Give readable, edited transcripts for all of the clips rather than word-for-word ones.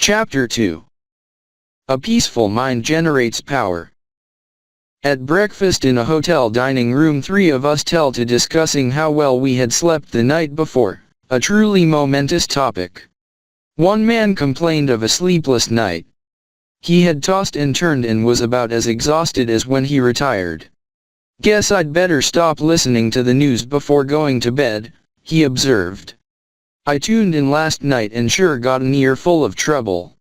Chapter 2. A peaceful mind generates power. At breakfast in a hotel dining room, three of us fell to discussing how well we had slept the night before, a truly momentous topic. One man complained of a sleepless night. He had tossed and turned and was about as exhausted as when he retired. "Guess I'd better stop listening to the news before going to bed," he observed. "I tuned in last night and sure got an earful of trouble."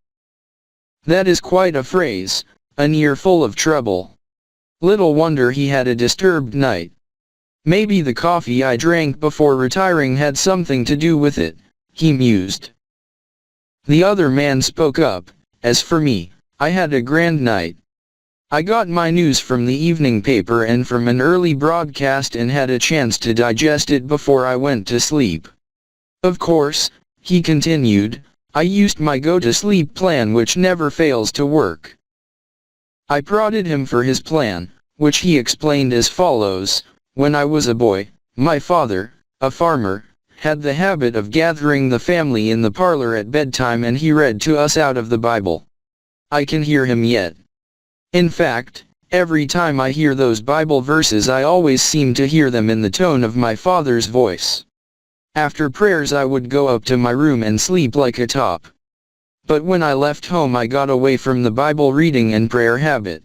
That is quite a phrase, an earful of trouble. Little wonder he had a disturbed night. Maybe the coffee I drank before retiring had something to do with it, he mused. The other man spoke up. "As for me, I had a grand night. I got my news from the evening paper and from an early broadcast and had a chance to digest it before I went to sleep. Of course," he continued, "I used my go-to-sleep plan, which never fails to work." I prodded him for his plan, which he explained as follows: "When I was a boy, my father, a farmer, had the habit of gathering the family in the parlor at bedtime and he read to us out of the Bible. I can hear him yet. In fact, every time I hear those Bible verses I always seem to hear them in the tone of my father's voice. After prayers I would go up to my room and sleep like a top. But when I left home I got away from the Bible reading and prayer habit.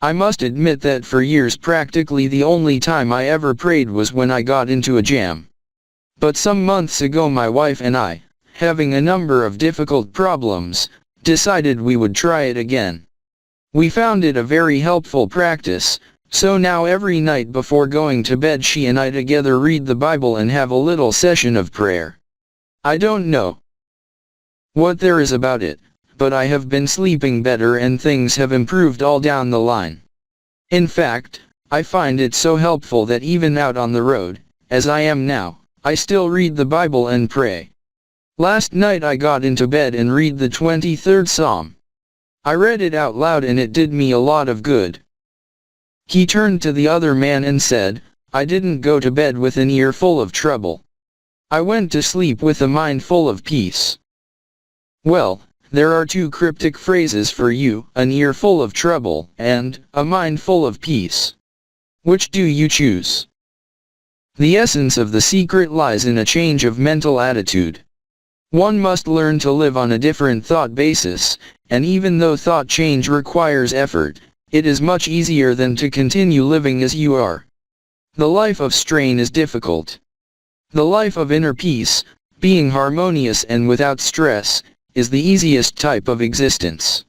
I must admit that for years practically the only time I ever prayed was when I got into a jam. But some months ago my wife and I, having a number of difficult problems, decided we would try it again. We found it a very helpful practice, so now every night before going to bed she and I together read the Bible and have a little session of prayer. I don't know what there is about it, but I have been sleeping better and things have improved all down the line. In fact, I find it so helpful that even out on the road, as I am now, I still read the Bible and pray. Last night I got into bed and read the 23rd Psalm. I read it out loud and it did me a lot of good." He turned to the other man and said, "I didn't go to bed with an ear full of trouble. I went to sleep with a mind full of peace." Well, there are two cryptic phrases for you, an ear full of trouble, and a mind full of peace. Which do you choose? The essence of the secret lies in a change of mental attitude. One must learn to live on a different thought basis, and even though thought change requires effort, it is much easier than to continue living as you are. The life of strain is difficult. The life of inner peace, being harmonious and without stress, is the easiest type of existence.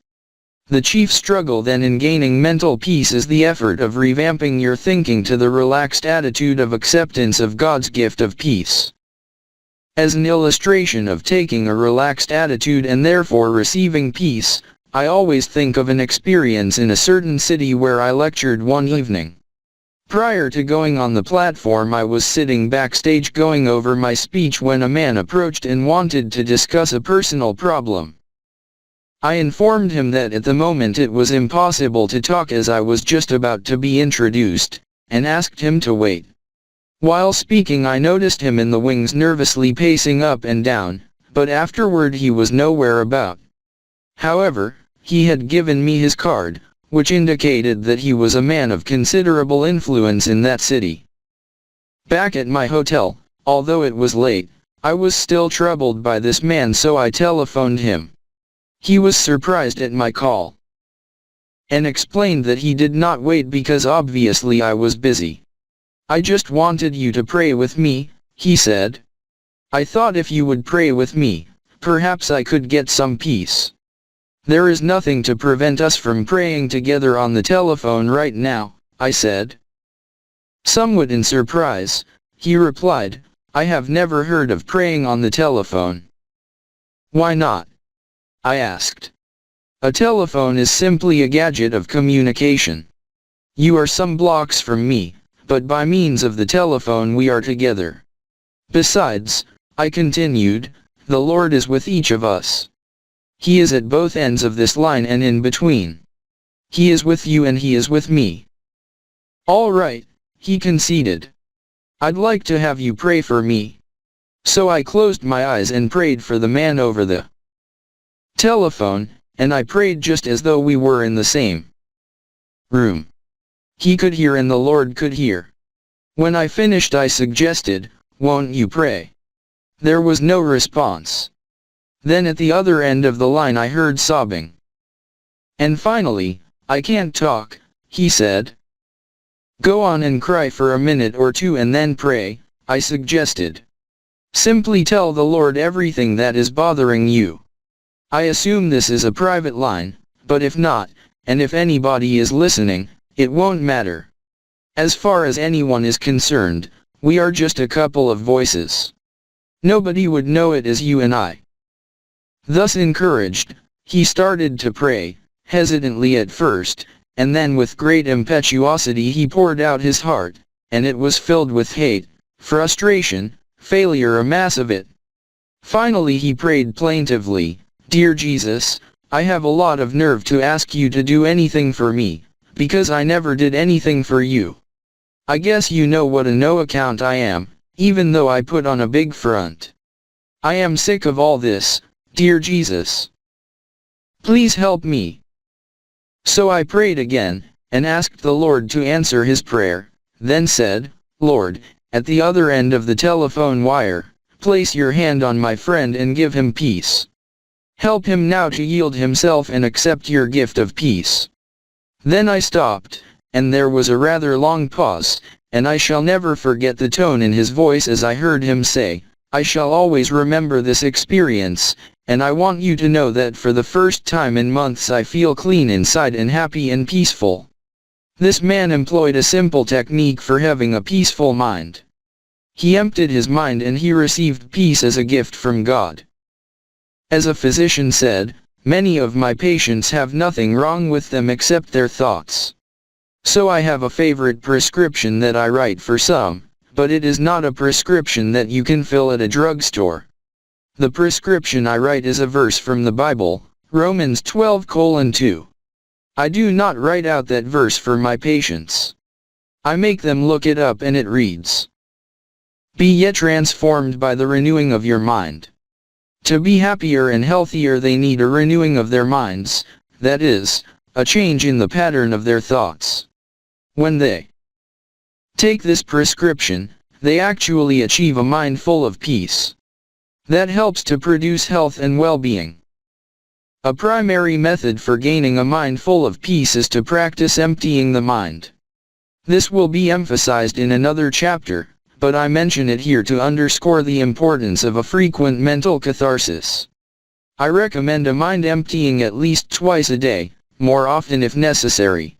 The chief struggle then in gaining mental peace is the effort of revamping your thinking to the relaxed attitude of acceptance of God's gift of peace. As an illustration of taking a relaxed attitude and therefore receiving peace, I always think of an experience in a certain city where I lectured one evening. Prior to going on the platform I was sitting backstage going over my speech when a man approached and wanted to discuss a personal problem. I informed him that at the moment it was impossible to talk as I was just about to be introduced, and asked him to wait. While speaking I noticed him in the wings nervously pacing up and down, but afterward he was nowhere about. However, he had given me his card, which indicated that he was a man of considerable influence in that city. Back at my hotel, although it was late, I was still troubled by this man, so I telephoned him. He was surprised at my call and explained that he did not wait because obviously I was busy. "I just wanted you to pray with me," he said. "I thought if you would pray with me, perhaps I could get some peace. There is nothing to prevent us from praying together on the telephone right now," I said. Somewhat in surprise, he replied, "I have never heard of praying on the telephone." "Why not?" I asked. "A telephone is simply a gadget of communication. You are some blocks from me, but by means of the telephone we are together. Besides," I continued, "the Lord is with each of us. He is at both ends of this line and in between. He is with you and He is with me." "All right," he conceded. "I'd like to have you pray for me." So I closed my eyes and prayed for the man over the telephone, and I prayed just as though we were in the same room. He could hear and the Lord could hear. When I finished I suggested, "Won't you pray?" There was no response. Then at the other end of the line I heard sobbing. And finally, "I can't talk," he said. "Go on and cry for a minute or two and then pray," I suggested. "Simply tell the Lord everything that is bothering you." I assume this is a private line, but if not, and if anybody is listening, it won't matter. As far as anyone is concerned, we are just a couple of voices. Nobody would know it as you and I. Thus encouraged, he started to pray, hesitantly at first, and then with great impetuosity he poured out his heart, and it was filled with hate, frustration, failure, a mass of it. Finally he prayed plaintively, "Dear Jesus, I have a lot of nerve to ask you to do anything for me, because I never did anything for you. I guess you know what a no account I am, even though I put on a big front. I am sick of all this, dear Jesus. Please help me." So I prayed again, and asked the Lord to answer his prayer, then said, "Lord, at the other end of the telephone wire, place your hand on my friend and give him peace. Help him now to yield himself and accept your gift of peace." Then I stopped, and there was a rather long pause, and I shall never forget the tone in his voice as I heard him say, "I shall always remember this experience, and I want you to know that for the first time in months I feel clean inside and happy and peaceful." This man employed a simple technique for having a peaceful mind. He emptied his mind and he received peace as a gift from God. As a physician said, "Many of my patients have nothing wrong with them except their thoughts." So I have a favorite prescription that I write for some, but it is not a prescription that you can fill at a drugstore. The prescription I write is a verse from the Bible, Romans 12:2. I do not write out that verse for my patients. I make them look it up and it reads, "Be ye transformed by the renewing of your mind." To be happier and healthier they need a renewing of their minds, that is, a change in the pattern of their thoughts. When they take this prescription, they actually achieve a mind full of peace. That helps to produce health and well-being. A primary method for gaining a mind full of peace is to practice emptying the mind. This will be emphasized in another chapter, but I mention it here to underscore the importance of a frequent mental catharsis. I recommend a mind emptying at least twice a day, more often if necessary.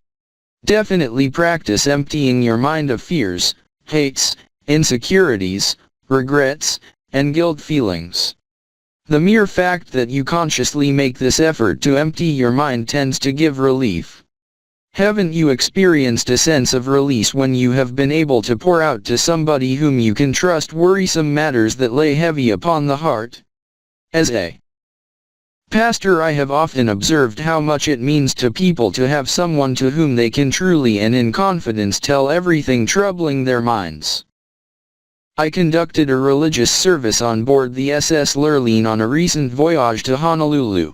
Definitely practice emptying your mind of fears, hates, insecurities, regrets, and guilt feelings. The mere fact that you consciously make this effort to empty your mind tends to give relief. Haven't you experienced a sense of release when you have been able to pour out to somebody whom you can trust worrisome matters that lay heavy upon the heart? As a pastor, I have often observed how much it means to people to have someone to whom they can truly and in confidence tell everything troubling their minds. I conducted a religious service on board the SS Lurline on a recent voyage to Honolulu.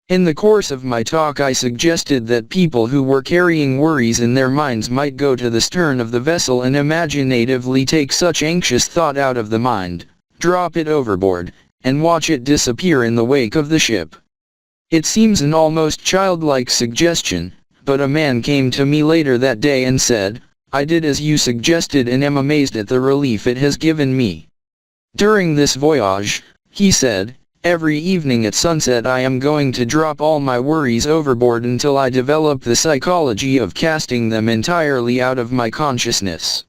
In the course of my talk I suggested that people who were carrying worries in their minds might go to the stern of the vessel and imaginatively take such anxious thought out of the mind, drop it overboard, and watch it disappear in the wake of the ship. It seems an almost childlike suggestion, but a man came to me later that day and said, "I did as you suggested and am amazed at the relief it has given me." During this voyage, he said, "Every evening at sunset I am going to drop all my worries overboard until I develop the psychology of casting them entirely out of my consciousness.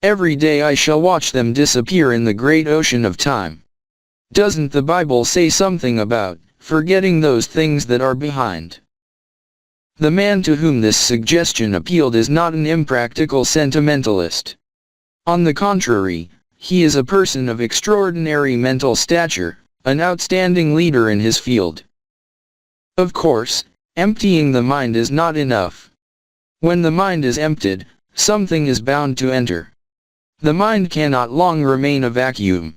Every day I shall watch them disappear in the great ocean of time." Doesn't the Bible say something about forgetting those things that are behind? The man to whom this suggestion appealed is not an impractical sentimentalist. On the contrary, he is a person of extraordinary mental stature, an outstanding leader in his field. Of course, emptying the mind is not enough. When the mind is emptied, something is bound to enter. The mind cannot long remain a vacuum.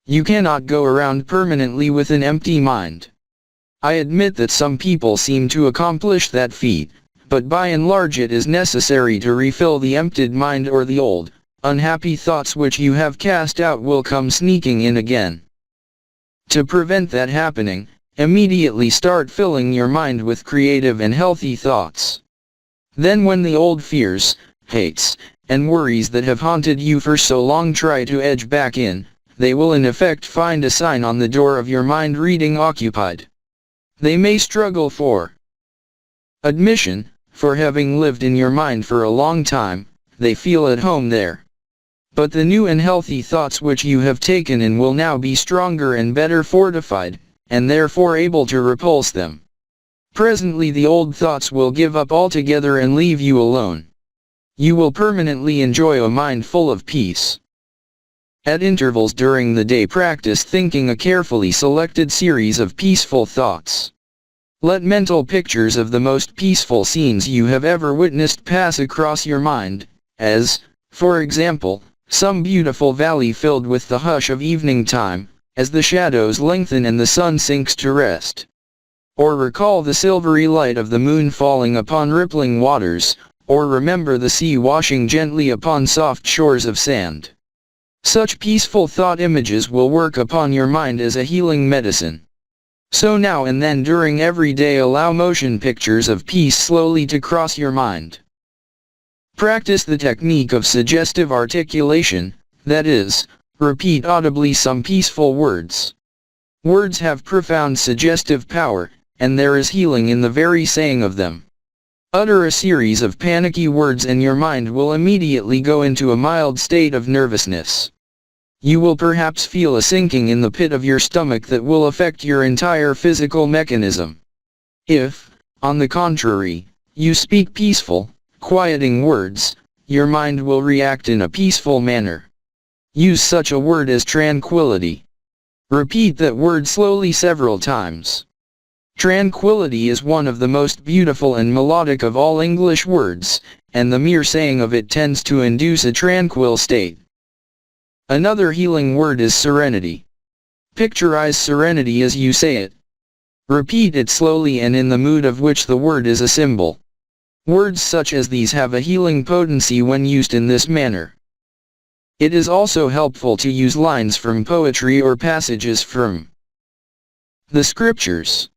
You cannot go around permanently with an empty mind. I admit that some people seem to accomplish that feat, but by and large it is necessary to refill the emptied mind, or the old, unhappy thoughts which you have cast out will come sneaking in again. To prevent that happening, immediately start filling your mind with creative and healthy thoughts. Then when the old fears, hates, and worries that have haunted you for so long try to edge back in, they will in effect find a sign on the door of your mind reading occupied. They may struggle for admission, for having lived in your mind for a long time, they feel at home there. But the new and healthy thoughts which you have taken in will now be stronger and better fortified, and therefore able to repulse them. Presently the old thoughts will give up altogether and leave you alone. You will permanently enjoy a mind full of peace. At intervals during the day practice thinking a carefully selected series of peaceful thoughts. Let mental pictures of the most peaceful scenes you have ever witnessed pass across your mind, as, for example, some beautiful valley filled with the hush of evening time, as the shadows lengthen and the sun sinks to rest. Or recall the silvery light of the moon falling upon rippling waters, or remember the sea washing gently upon soft shores of sand. Such peaceful thought images will work upon your mind as a healing medicine. So now and then during every day allow motion pictures of peace slowly to cross your mind. Practice the technique of suggestive articulation, that is, repeat audibly some peaceful words. Words have profound suggestive power, and there is healing in the very saying of them. Utter a series of panicky words and your mind will immediately go into a mild state of nervousness. You will perhaps feel a sinking in the pit of your stomach that will affect your entire physical mechanism. If, on the contrary, you speak peaceful, quieting words, your mind will react in a peaceful manner. Use such a word as tranquility. Repeat that word slowly several times. Tranquility is one of the most beautiful and melodic of all English words, and the mere saying of it tends to induce a tranquil state. Another healing word is serenity. Picturize serenity as you say it. Repeat it slowly and in the mood of which the word is a symbol. Words such as these have a healing potency when used in this manner. It is also helpful to use lines from poetry or passages from the scriptures.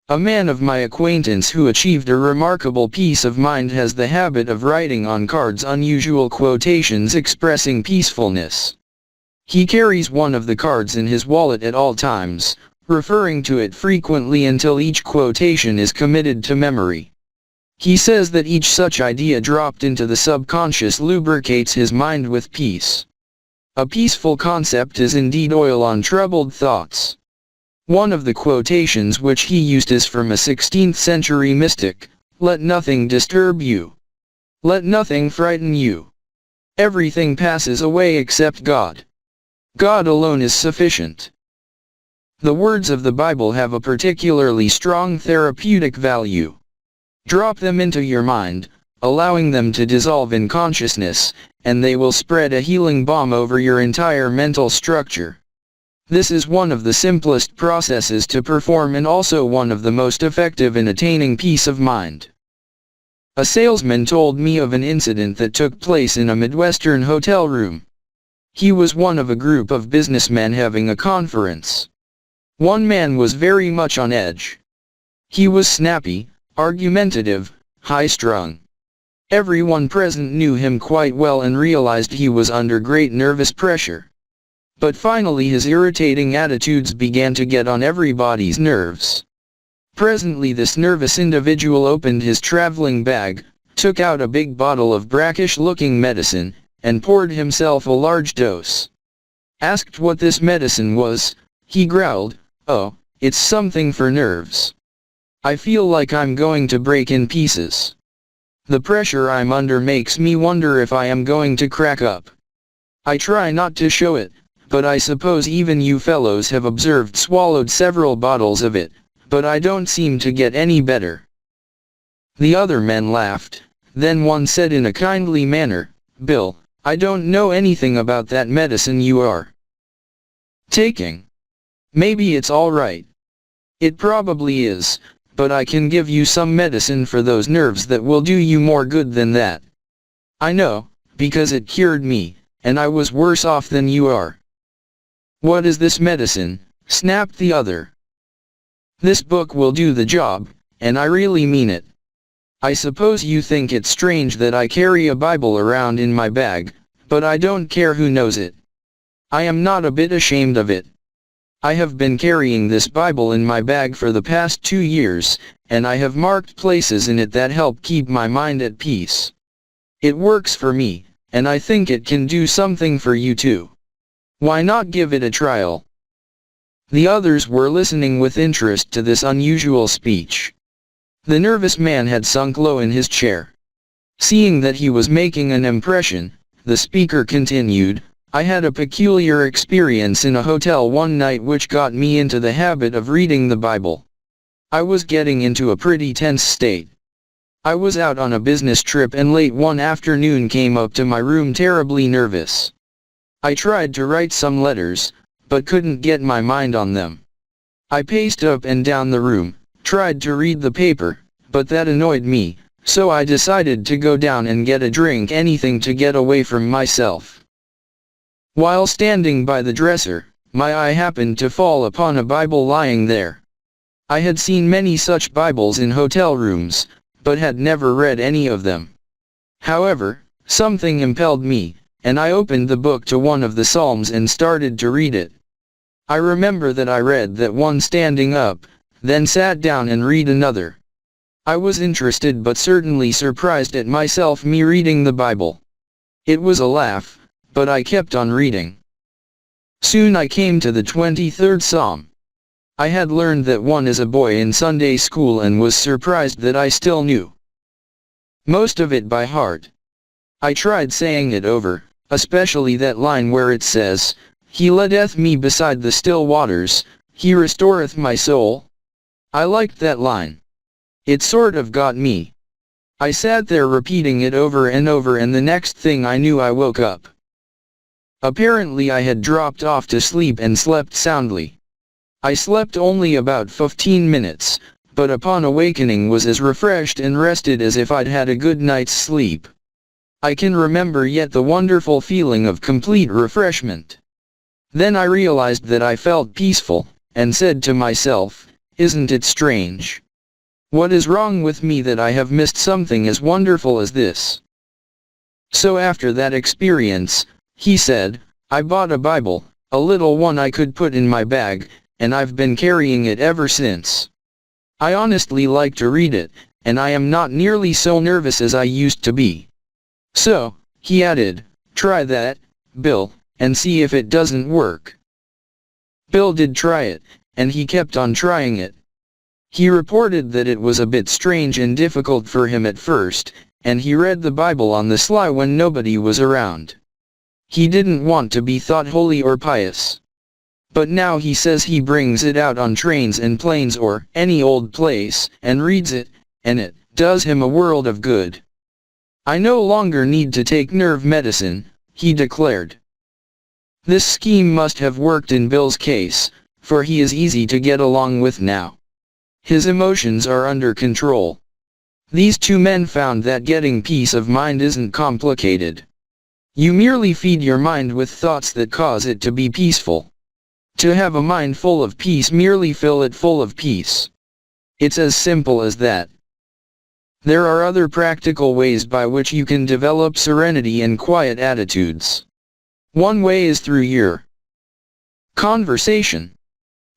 A man of my acquaintance who achieved a remarkable peace of mind has the habit of writing on cards unusual quotations expressing peacefulness. He carries one of the cards in his wallet at all times, referring to it frequently until each quotation is committed to memory. He says that each such idea dropped into the subconscious lubricates his mind with peace. A peaceful concept is indeed oil on troubled thoughts. One of the quotations which he used is from a 16th century mystic: "Let nothing disturb you. Let nothing frighten you. Everything passes away except God. God alone is sufficient." The words of the Bible have a particularly strong therapeutic value. Drop them into your mind, allowing them to dissolve in consciousness, and they will spread a healing balm over your entire mental structure. This is one of the simplest processes to perform and also one of the most effective in attaining peace of mind. A salesman told me of an incident that took place in a Midwestern hotel room. He was one of a group of businessmen having a conference. One man was very much on edge. He was snappy, argumentative, high-strung. Everyone present knew him quite well and realized he was under great nervous pressure. But finally his irritating attitudes began to get on everybody's nerves. Presently this nervous individual opened his traveling bag, took out a big bottle of brackish-looking medicine, and poured himself a large dose. Asked what this medicine was, he growled, "Oh, it's something for nerves. I feel like I'm going to break in pieces. The pressure I'm under makes me wonder if I am going to crack up. I try not to show it, but I suppose even you fellows have observed swallowed several bottles of it, but I don't seem to get any better." The other men laughed, then one said in a kindly manner, "Bill, I don't know anything about that medicine you are taking. Maybe it's all right. It probably is, but I can give you some medicine for those nerves that will do you more good than that. I know, because it cured me, and I was worse off than you are. What is this medicine? Snapped the other. This book will do the job, and I really mean it. I suppose you think it strange that I carry a Bible around in my bag, but I don't care who knows it. I am not a bit ashamed of it. I have been carrying this Bible in my bag for the past 2 years, and I have marked places in it that help keep my mind at peace. It works for me, and I think it can do something for you too. Why not give it a trial? The others were listening with interest to this unusual speech. The nervous man had sunk low in his chair. Seeing that he was making an impression, the speaker continued, I had a peculiar experience in a hotel one night which got me into the habit of reading the Bible. I was getting into a pretty tense state. I was out on a business trip and late one afternoon came up to my room terribly nervous. I tried to write some letters, but couldn't get my mind on them. I paced up and down the room, tried to read the paper, but that annoyed me, so I decided to go down and get a drink, anything to get away from myself. While standing by the dresser, my eye happened to fall upon a Bible lying there. I had seen many such Bibles in hotel rooms, but had never read any of them. However, something impelled me, and I opened the book to one of the Psalms and started to read it. I remember that I read that one standing up, then sat down and read another. I was interested but certainly surprised at myself me reading the Bible. It was a laugh, but I kept on reading. Soon I came to the 23rd Psalm. I had learned that one as a boy in Sunday school and was surprised that I still knew most of it by heart. I tried saying it over, especially that line where it says, He leadeth me beside the still waters, He restoreth my soul. I liked that line. It sort of got me. I sat there repeating it over and over, and the next thing I knew I woke up. Apparently I had dropped off to sleep and slept soundly. I slept only about 15 minutes, but upon awakening was as refreshed and rested as if I'd had a good night's sleep. I can remember yet the wonderful feeling of complete refreshment. Then I realized that I felt peaceful, and said to myself, isn't it strange? What is wrong with me that I have missed something as wonderful as this? So after that experience, he said, I bought a Bible, a little one I could put in my bag, and I've been carrying it ever since. I honestly like to read it, and I am not nearly so nervous as I used to be. So, he added, try that, Bill, and see if it doesn't work. Bill did try it, and he kept on trying it. He reported that it was a bit strange and difficult for him at first, and he read the Bible on the sly when nobody was around. He didn't want to be thought holy or pious. But now he says he brings it out on trains and planes or any old place, and reads it, and it does him a world of good. I no longer need to take nerve medicine, he declared. This scheme must have worked in Bill's case, for he is easy to get along with now. His emotions are under control. These two men found that getting peace of mind isn't complicated. You merely feed your mind with thoughts that cause it to be peaceful. To have a mind full of peace, merely fill it full of peace. It's as simple as that. There are other practical ways by which you can develop serenity and quiet attitudes. One way is through your conversation.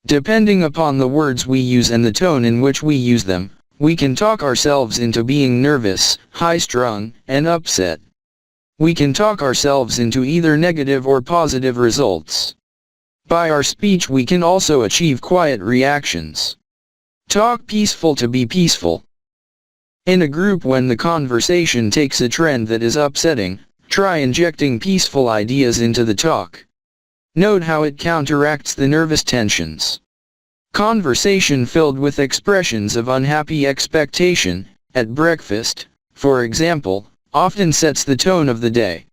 Depending upon the words we use and the tone in which we use them, we can talk ourselves into being nervous, high-strung, and upset. We can talk ourselves into either negative or positive results. By our speech we can also achieve quiet reactions. Talk peaceful to be peaceful. In a group, when the conversation takes a trend that is upsetting, try injecting peaceful ideas into the talk. Note how it counteracts the nervous tensions. Conversation filled with expressions of unhappy expectation, at breakfast, for example, often sets the tone of the day.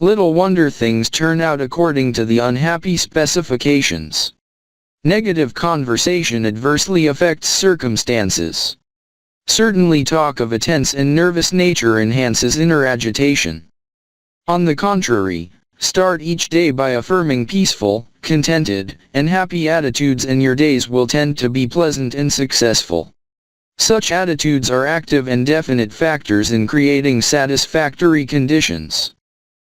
Little wonder things turn out according to the unhappy specifications. Negative conversation adversely affects circumstances. Certainly talk of a tense and nervous nature enhances inner agitation. On the contrary, start each day by affirming peaceful, contented, and happy attitudes and your days will tend to be pleasant and successful. Such attitudes are active and definite factors in creating satisfactory conditions.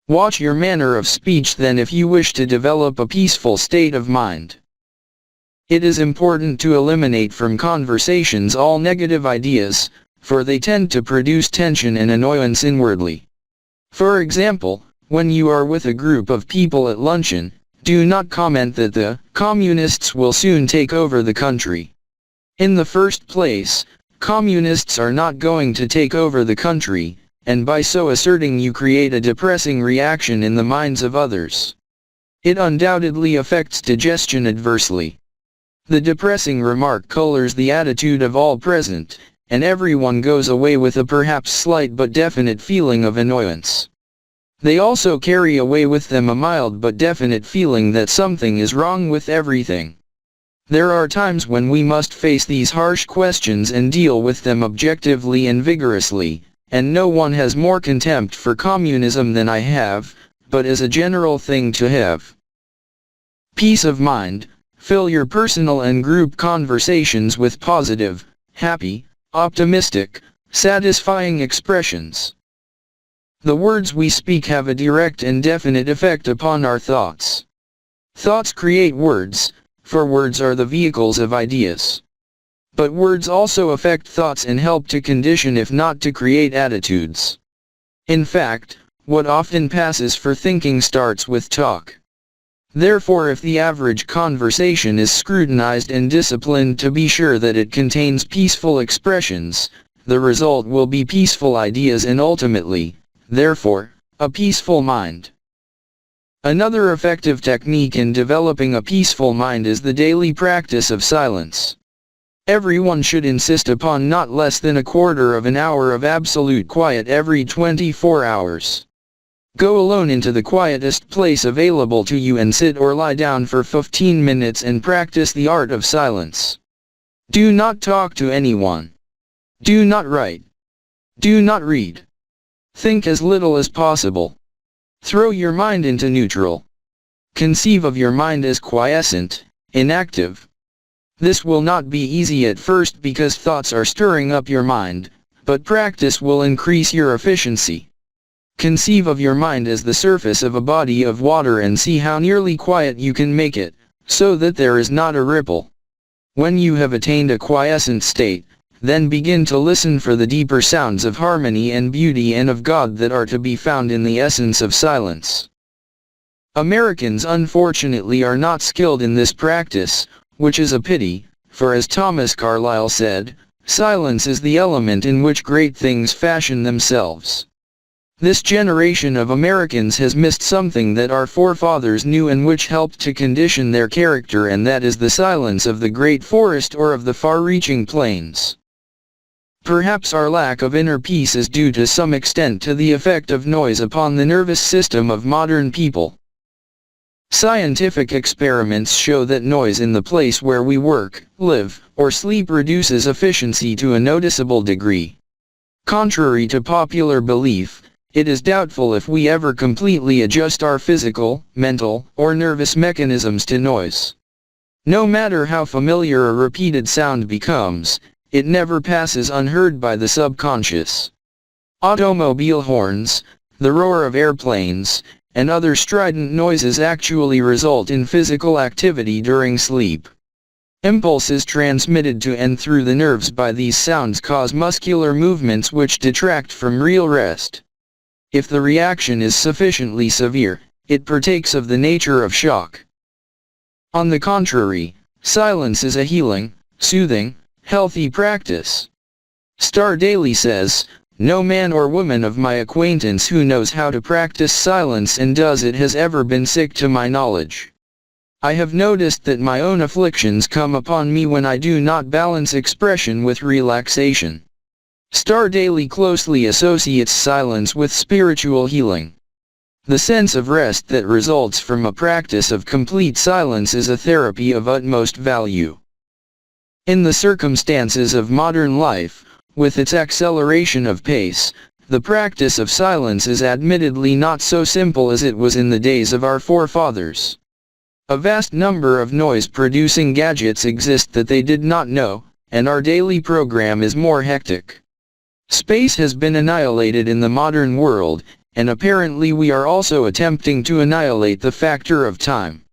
Watch your manner of speech then if you wish to develop a peaceful state of mind. It is important to eliminate from conversations all negative ideas, for they tend to produce tension and annoyance inwardly. For example, when you are with a group of people at luncheon, do not comment that the communists will soon take over the country. In the first place, communists are not going to take over the country, and by so asserting you create a depressing reaction in the minds of others. It undoubtedly affects digestion adversely. The depressing remark colors the attitude of all present, and everyone goes away with a perhaps slight but definite feeling of annoyance. They also carry away with them a mild but definite feeling that something is wrong with everything. There are times when we must face these harsh questions and deal with them objectively and vigorously, and no one has more contempt for communism than I have, but as a general thing to have. Peace of mind. Fill your personal and group conversations with positive, happy, optimistic, satisfying expressions. The words we speak have a direct and definite effect upon our thoughts. Thoughts create words, for words are the vehicles of ideas. But words also affect thoughts and help to condition if not to create attitudes. In fact, what often passes for thinking starts with talk. Therefore, if the average conversation is scrutinized and disciplined to be sure that it contains peaceful expressions, the result will be peaceful ideas and ultimately, therefore, a peaceful mind. Another effective technique in developing a peaceful mind is the daily practice of silence. Everyone should insist upon not less than a quarter of an hour of absolute quiet every 24 hours. Go alone into the quietest place available to you and sit or lie down for 15 minutes and practice the art of silence. Do not talk to anyone. Do not write. Do not read. Think as little as possible. Throw your mind into neutral. Conceive of your mind as quiescent, inactive. This will not be easy at first because thoughts are stirring up your mind, but practice will increase your efficiency. Conceive of your mind as the surface of a body of water and see how nearly quiet you can make it, so that there is not a ripple. When you have attained a quiescent state, then begin to listen for the deeper sounds of harmony and beauty and of God that are to be found in the essence of silence. Americans unfortunately are not skilled in this practice, which is a pity, for as Thomas Carlyle said, silence is the element in which great things fashion themselves. This generation of Americans has missed something that our forefathers knew and which helped to condition their character, and that is the silence of the great forest or of the far-reaching plains. Perhaps our lack of inner peace is due to some extent to the effect of noise upon the nervous system of modern people. Scientific experiments show that noise in the place where we work, live, or sleep reduces efficiency to a noticeable degree. Contrary to popular belief, it is doubtful if we ever completely adjust our physical, mental, or nervous mechanisms to noise. No matter how familiar a repeated sound becomes, it never passes unheard by the subconscious. Automobile horns, the roar of airplanes, and other strident noises actually result in physical activity during sleep. Impulses transmitted to and through the nerves by these sounds cause muscular movements which detract from real rest. If the reaction is sufficiently severe, it partakes of the nature of shock. On the contrary, silence is a healing, soothing, healthy practice. Star Daily says, "No man or woman of my acquaintance who knows how to practice silence and does it has ever been sick to my knowledge. I have noticed that my own afflictions come upon me when I do not balance expression with relaxation." Star Daily closely associates silence with spiritual healing. The sense of rest that results from a practice of complete silence is a therapy of utmost value. In the circumstances of modern life, with its acceleration of pace, the practice of silence is admittedly not so simple as it was in the days of our forefathers. A vast number of noise-producing gadgets exist that they did not know, and our daily program is more hectic. Space has been annihilated in the modern world, and apparently we are also attempting to annihilate the factor of time.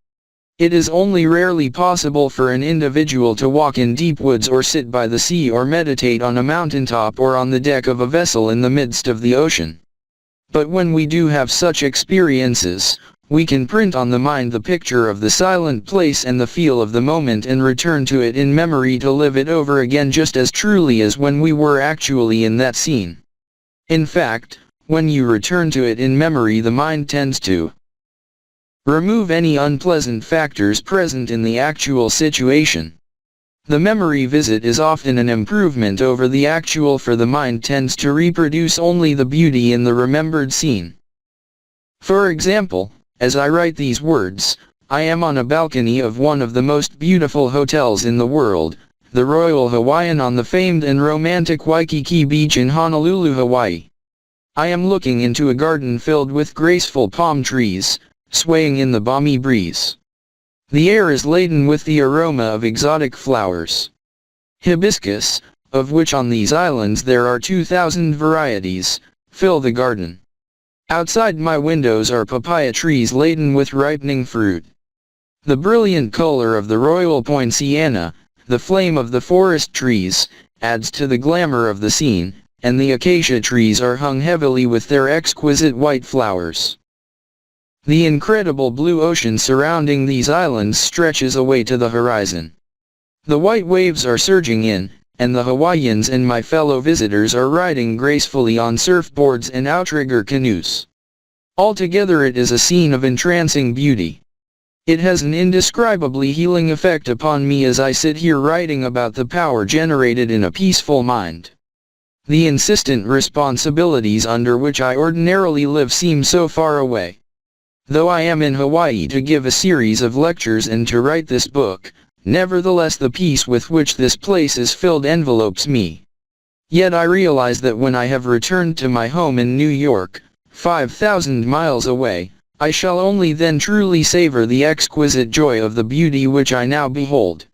It is only rarely possible for an individual to walk in deep woods or sit by the sea or meditate on a mountaintop or on the deck of a vessel in the midst of the ocean. But when we do have such experiences, we can print on the mind the picture of the silent place and the feel of the moment and return to it in memory to live it over again just as truly as when we were actually in that scene. In fact, when you return to it in memory, the mind tends to remove any unpleasant factors present in the actual situation. The memory visit is often an improvement over the actual, for the mind tends to reproduce only the beauty in the remembered scene. For example, as I write these words, I am on a balcony of one of the most beautiful hotels in the world, the Royal Hawaiian, on the famed and romantic Waikiki Beach in Honolulu, Hawaii. I am looking into a garden filled with graceful palm trees, swaying in the balmy breeze. The air is laden with the aroma of exotic flowers. Hibiscus, of which on these islands there are 2,000 varieties, fill the garden. Outside my windows are papaya trees laden with ripening fruit. The brilliant color of the royal poinciana, the flame of the forest trees, adds to the glamour of the scene, and the acacia trees are hung heavily with their exquisite white flowers. The incredible blue ocean surrounding these islands stretches away to the horizon. The white waves are surging in, and the Hawaiians and my fellow visitors are riding gracefully on surfboards and outrigger canoes. Altogether it is a scene of entrancing beauty. It has an indescribably healing effect upon me as I sit here writing about the power generated in a peaceful mind. The insistent responsibilities under which I ordinarily live seem so far away. Though I am in Hawaii to give a series of lectures and to write this book, nevertheless the peace with which this place is filled envelopes me. Yet I realize that when I have returned to my home in New York, 5,000 miles away, I shall only then truly savor the exquisite joy of the beauty which I now behold.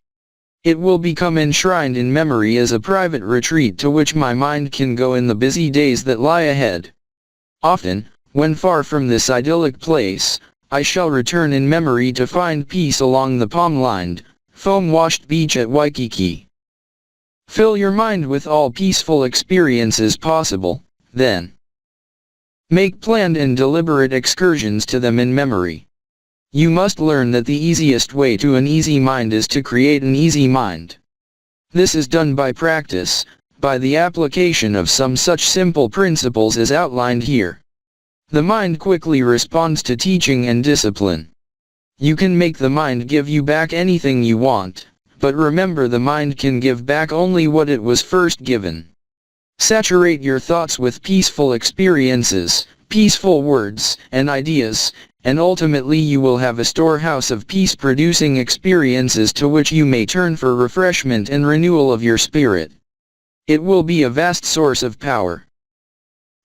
It will become enshrined in memory as a private retreat to which my mind can go in the busy days that lie ahead. Often, when far from this idyllic place, I shall return in memory to find peace along the palm-lined, foam-washed beach at Waikiki. Fill your mind with all peaceful experiences possible, then. Make planned and deliberate excursions to them in memory. You must learn that the easiest way to an easy mind is to create an easy mind. This is done by practice, by the application of some such simple principles as outlined here. The mind quickly responds to teaching and discipline. You can make the mind give you back anything you want, but remember the mind can give back only what it was first given. Saturate your thoughts with peaceful experiences, peaceful words and ideas, and ultimately you will have a storehouse of peace-producing experiences to which you may turn for refreshment and renewal of your spirit. It will be a vast source of power.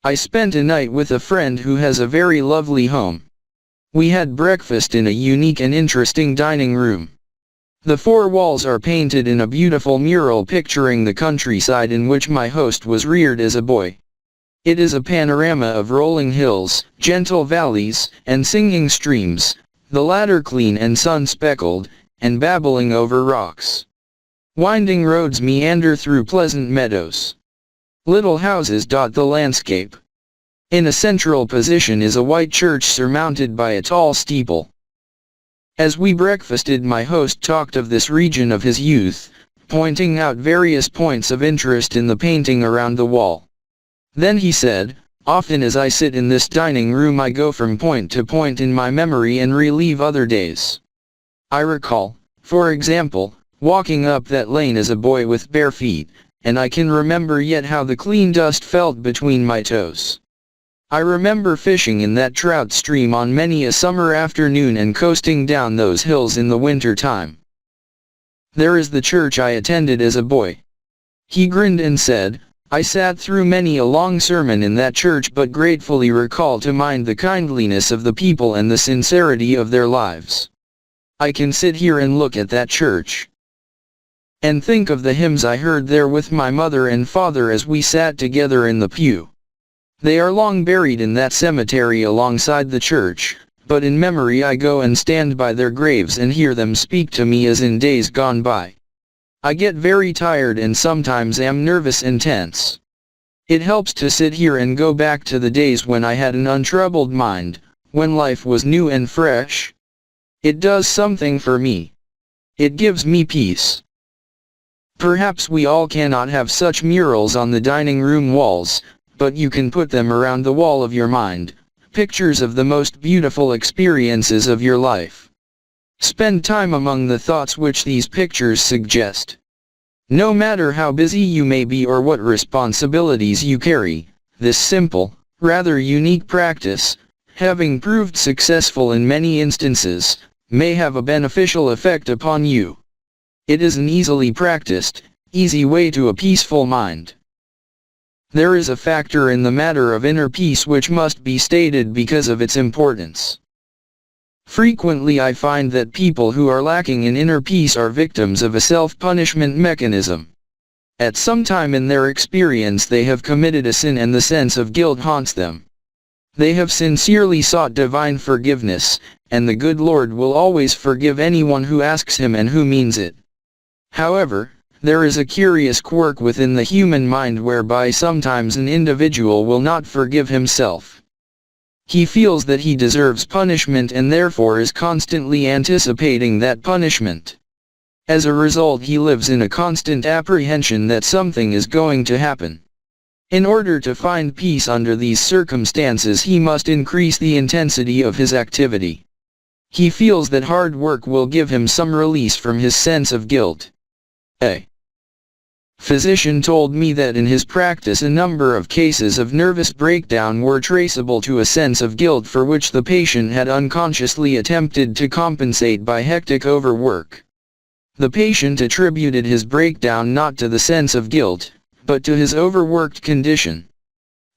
I spent a night with a friend who has a very lovely home. We had breakfast in a unique and interesting dining room. The four walls are painted in a beautiful mural picturing the countryside in which my host was reared as a boy. It is a panorama of rolling hills, gentle valleys, and singing streams, the latter clean and sun-speckled, and babbling over rocks. Winding roads meander through pleasant meadows. Little houses dot the landscape. In a central position is a white church surmounted by a tall steeple. As we breakfasted, my host talked of this region of his youth, pointing out various points of interest in the painting around the wall. Then he said, "Often as I sit in this dining room I go from point to point in my memory and relive other days. I recall, for example, walking up that lane as a boy with bare feet, and I can remember yet how the clean dust felt between my toes. I remember fishing in that trout stream on many a summer afternoon and coasting down those hills in the winter time. There is the church I attended as a boy. He grinned and said, I sat through many a long sermon in that church but gratefully recall to mind the kindliness of the people and the sincerity of their lives. I can sit here and look at that church and think of the hymns I heard there with my mother and father as we sat together in the pew. They are long buried in that cemetery alongside the church, but in memory I go and stand by their graves and hear them speak to me as in days gone by. I get very tired and sometimes am nervous and tense. It helps to sit here and go back to the days when I had an untroubled mind, when life was new and fresh. It does something for me. It gives me peace. Perhaps we all cannot have such murals on the dining room walls, but you can put them around the wall of your mind, pictures of the most beautiful experiences of your life. Spend time among the thoughts which these pictures suggest. No matter how busy you may be or what responsibilities you carry, this simple, rather unique practice, having proved successful in many instances, may have a beneficial effect upon you. It is an easily practiced, easy way to a peaceful mind. There is a factor in the matter of inner peace which must be stated because of its importance. Frequently I find that people who are lacking in inner peace are victims of a self-punishment mechanism. At some time in their experience they have committed a sin and the sense of guilt haunts them. They have sincerely sought divine forgiveness, and the good Lord will always forgive anyone who asks Him and who means it. However, there is a curious quirk within the human mind whereby sometimes an individual will not forgive himself. He feels that he deserves punishment and therefore is constantly anticipating that punishment. As a result, he lives in a constant apprehension that something is going to happen. In order to find peace under these circumstances, he must increase the intensity of his activity. He feels that hard work will give him some release from his sense of guilt. A physician told me that in his practice a number of cases of nervous breakdown were traceable to a sense of guilt for which the patient had unconsciously attempted to compensate by hectic overwork. The patient attributed his breakdown not to the sense of guilt, but to his overworked condition.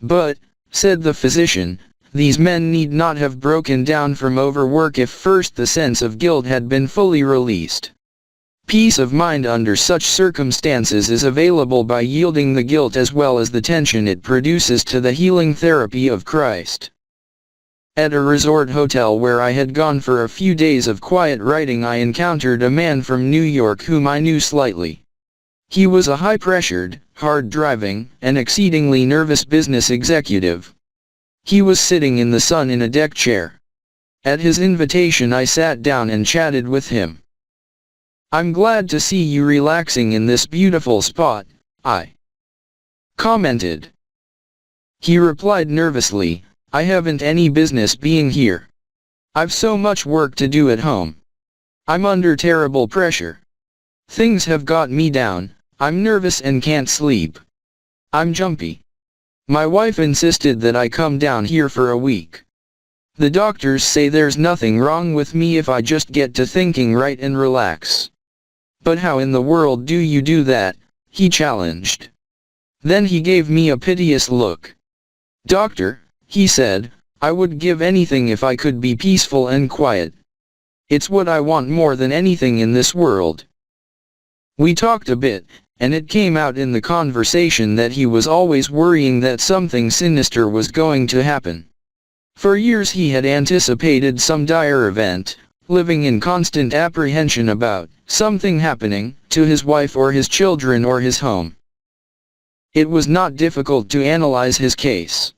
But, said the physician, these men need not have broken down from overwork if first the sense of guilt had been fully released. Peace of mind under such circumstances is available by yielding the guilt as well as the tension it produces to the healing therapy of Christ. At a resort hotel where I had gone for a few days of quiet writing, I encountered a man from New York whom I knew slightly. He was a high-pressured, hard-driving, and exceedingly nervous business executive. He was sitting in the sun in a deck chair. At his invitation I sat down and chatted with him. "I'm glad to see you relaxing in this beautiful spot," I commented. He replied nervously, "I haven't any business being here. I've so much work to do at home. I'm under terrible pressure. Things have got me down, I'm nervous and can't sleep. I'm jumpy. My wife insisted that I come down here for a week. The doctors say there's nothing wrong with me if I just get to thinking right and relax. But how in the world do you do that?" he challenged. Then he gave me a piteous look. "Doctor," he said, "I would give anything if I could be peaceful and quiet. It's what I want more than anything in this world." We talked a bit, and it came out in the conversation that he was always worrying that something sinister was going to happen. For years he had anticipated some dire event, living in constant apprehension about something happening to his wife or his children or his home. It was not difficult to analyze his case.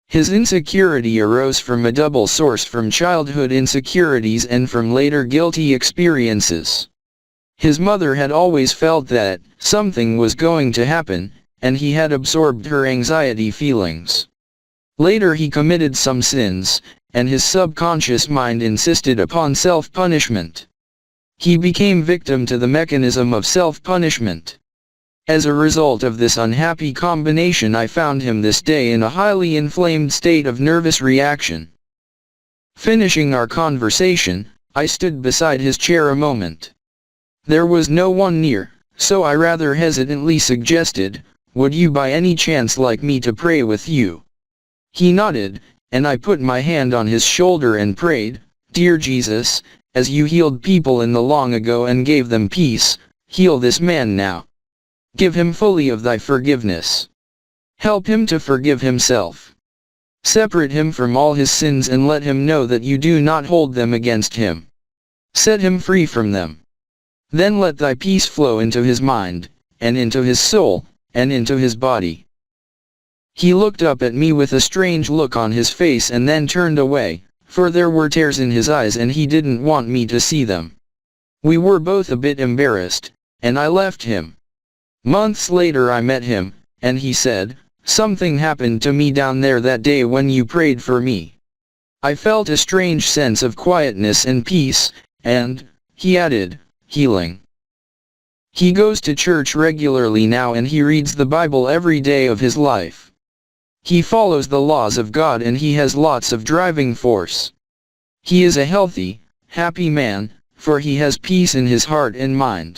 His insecurity arose from a double source, from childhood insecurities and from later guilty experiences. His mother had always felt that something was going to happen, and he had absorbed her anxiety feelings. Later he committed some sins, and his subconscious mind insisted upon self-punishment. He became victim to the mechanism of self-punishment. As a result of this unhappy combination, I found him this day in a highly inflamed state of nervous reaction. Finishing our conversation, I stood beside his chair a moment. There was no one near, so I rather hesitantly suggested, "Would you by any chance like me to pray with you?" He nodded, and I put my hand on his shoulder and prayed, "Dear Jesus, as you healed people in the long ago and gave them peace, heal this man now. Give him fully of thy forgiveness. Help him to forgive himself. Separate him from all his sins and let him know that you do not hold them against him. Set him free from them. Then let thy peace flow into his mind, and into his soul, and into his body." He looked up at me with a strange look on his face and then turned away, for there were tears in his eyes and he didn't want me to see them. We were both a bit embarrassed, and I left him. Months later I met him, and he said, "Something happened to me down there that day when you prayed for me. I felt a strange sense of quietness and peace, and," he added, "healing." He goes to church regularly now and he reads the Bible every day of his life. He follows the laws of God and he has lots of driving force. He is a healthy, happy man, for he has peace in his heart and mind.